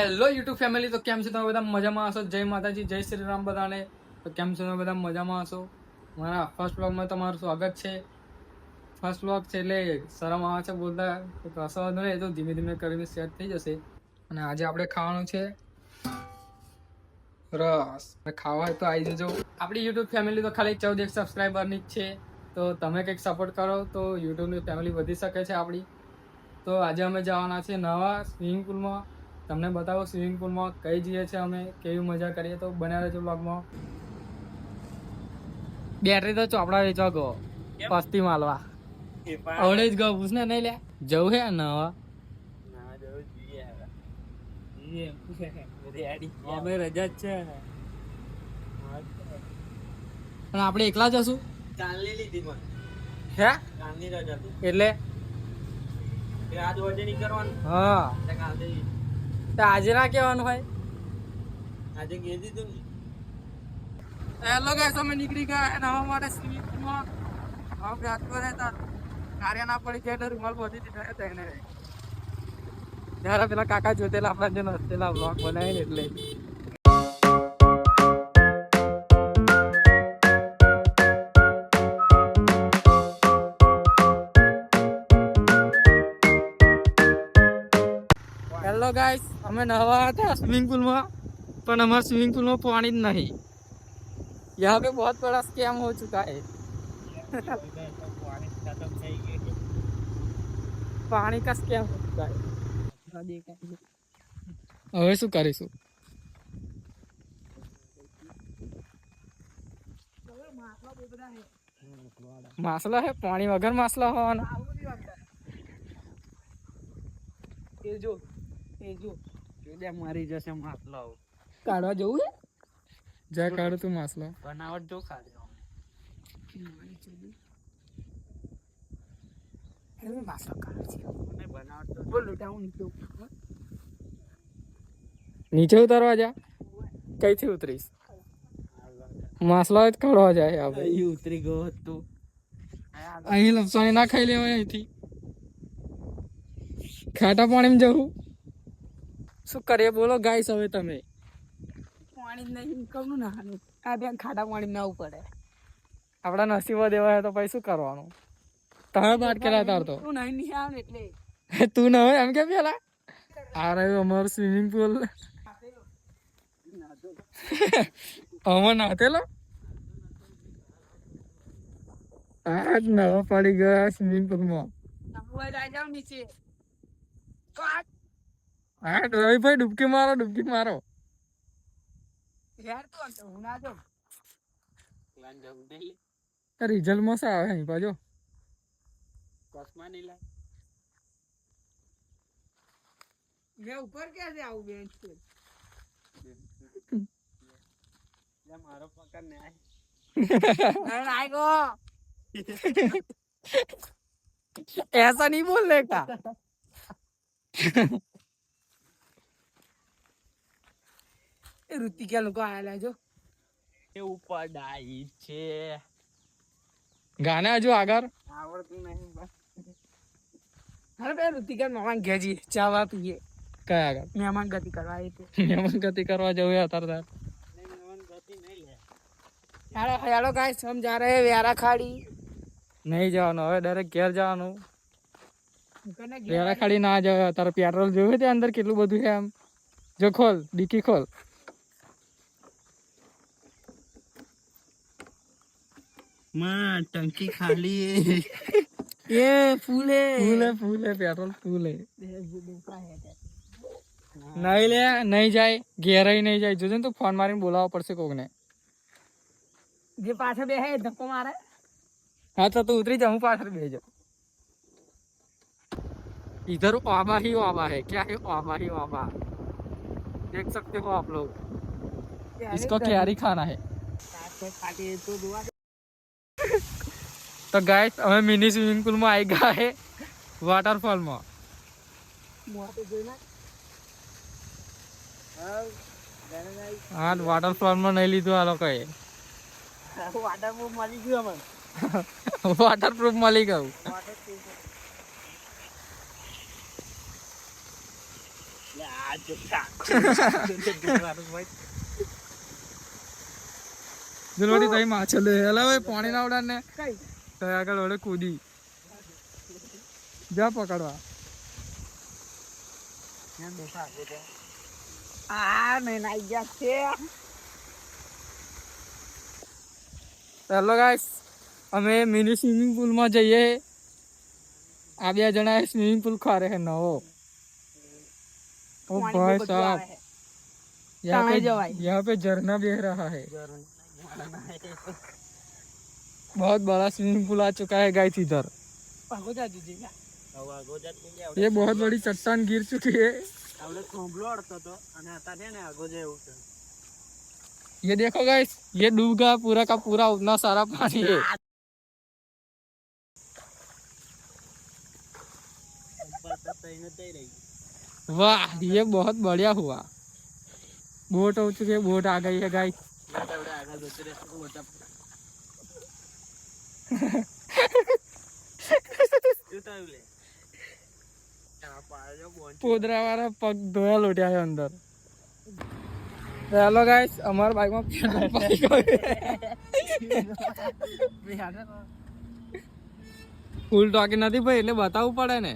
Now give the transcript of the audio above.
Hello YouTube family, તો કેમ છો તમે બધા? મજામાં હશો? જય માતાજી, જય શ્રી રામ બધાને. તો કેમ છો તમે બધા? મજામાં હશો? મારા ફર્સ્ટ વ્લોગમાં તમારું સ્વાગત છે. ફર્સ્ટ વ્લોગ છે એટલે શરમ આવે છે બોલતા, તો કશો વાંધો નહીં, તો ધીમે ધીમે કરીને સેટ થઈ જશે. અને આજે આપણે ખાવાનું છે રસ. ખાવા હોય તો આવી જજો. આપણી યુટ્યુબ ફેમિલી તો ખાલી 14 સબસ્ક્રાઈબરની જ છે, તો તમે કંઈક સપોર્ટ કરો તો યુટ્યુબની ફેમિલી વધી શકે છે આપણી. તો આજે અમે જવાના છીએ નવા સ્વિમિંગ પુલમાં. તમને બતાવો સ્વિમિંગ પુલમાં કઈ જઈએ છીએ અમે, કેવી મજા કરીએ. તો બન્યા રહેજો વ્લોગમાં. બેટરી તો ચોપડા વેચવા ગયો, પસ્તી માલવા આવડે જ ગયો. પૂછને નહીં લે જવું હે નવા રજા જ છે. પણ આપણે એકલા જશું. કાલની લીધી પણ હે કાલની રજા હતી એટલે આજ વજે નહીં કરવાનું. હા, એટલે કાલે તો આજે ના કહેવાનું હોય. આજે કહી દીધું ને. હેલો ગાઈસ, અમે નીકળી ગયા નવા માટે સ્વિમિંગ પુલમાં. હવે ગાતો રહેતા કાર્ય ના પડી જાય તો રૂમાલ પહોંચી દીધા તેને. ત્યારે પેલા કાકા જોતેલા આપણા જે નસતેલા બ્લોગ બનાવીને એટલે હેલો ગાઈસ, અમે નવા હતા स्विमिंग पूल में, पर हमारे स्विमिंग पूल में पानी नहीं. यहाँ पे बहुत बड़ा स्कैम हो चुका है. पानी का स्कैम हो चुका है. હવે શું કરીશું? માસલા હે, પાણી વગર માસલા હોવાના. એ જો એ મારી જશે માસલાઓ કાઢવા જવું હે? જા કાઢ તું માસલા. બનાવટ જો ખાલી નીચે ઉતારવા જા. કઈથી ઉતરીશ? માસલા જ કાઢવા જાય આપણે. અહીં ઉતરી ગયો તું. અહીં લપસણી ના ખાઈ લેવાય અહીંથી. ખાટા પાણીમાં જવું. શું કરીએ બોલો ગાઈસ હવે તમે? પાણી નહીં કમનું નાનું આ ત્યાં ખાટા પાણી ના પડે. આપડા નસીબો દેવા તો પછી શું કરવાનું? તમે બાટ કેલા તારતો તું નહીં આવે એટલે તું ન હોય એમ કે પેલા આ રહ્યું અમારું સ્વિમિંગ પુલ. અમે નાતેલો આજ નવા પડી ગયા સ્વિમિંગ પુલમાં. નીચે હા રવિભાઈ, ડૂબકી મારો, ડૂબકી મારો. યાર તો હું ના જો રિઝલ્ટ માં આવે અહીં પાછો. કસમાં નહીં લાય મેં ઉપર ક્યાં છે આવું બેન્ચ पे મારો પકડ ને આય ऐसा नहीं बोलने का. એ ઋતિકા લોકો આયેલા જો એ ઉપર ડાઈ છે. ગાના હજુ આગળ આવડતું નહીં બસ. હવે બે ઋતિકા મહેમાન ઘેજી ચાવા પીએ. કયા આગળ મહેમાન ગતિ કરવા એ તો મહેમાન ગતિ કરવા જવું અત્યારે. હેલો હેલો ગાઈસ, હમ જા રહે વ્યારા ખાડી. નહીં જવાનું હવે, ડાયરેક્ટ ઘેર જવાનું. વેરા ખાડી ના જવાય અત્યારે. પેટ્રોલ જોયું ત્યાં અંદર કેટલું બધું છે એમ. જો ખોલ ડીકી ખોલ. માં ટંકી ખાલી એ ફૂલે ફૂલે પેટ્રોલ ફૂલે. નહીં લે, નહીં જાય ઘેરાઈ નહીં જાય. જોજો ને તું ફોન મારીને બોલાવવા પડશે કોકને. જે પાછળ બે હે ધક્કો મારે. हाँ तो तू उतरी जा, हूँ पास भेजो. इधर ओबा ही ओबा है. क्या है ओबा ही ओबा? देख सकते हो आप लोग. इसको क्यारी खाना है. तो गाइस हमें मिनी स्विमिंग पूल में आई गया है, वाटरफॉल में. हाँ वाटरफॉल में नहीं लीधું આ લોકોએ. વાટરપ્રૂફ મળી ગયું અમે. વોટરપ્રૂફ મળી ગયું. જલોડી તઈ માછો લે હેલા ભાઈ પાણી ના ઉડાડ ને કઈ તો આગળ વડે કૂદી જા પકડવા આ નહીં નાઈ ગયા છે હેલો ગાઈસ અમે મિની સ્વિમિંગ પુલમાં જઈએ આ બે જણા સ્વિમિંગ પુલ ખારે है नवो ओ भाई साहब यहाँ पे झरना बह रहा है बहुत बड़ा स्विमिंग पूल आ चुका है गाइस इधर ભાગો જા દીજી ये बहुत बड़ी चट्टान गिर चुकी है ये देखो गाइस ये डूब गया पूरा का पूरा उतना सारा पानी है वाह ये बहुत बढ़िया हुआ बोट हो चुकी है बोट आ गई है गाइस पोदरा वाला पग धोया लोटिया है अंदर हेलो गाइस हमारे बाइक में ફૂલ ટોકી નથી ભાઈ એટલે બતાવવું પડે ને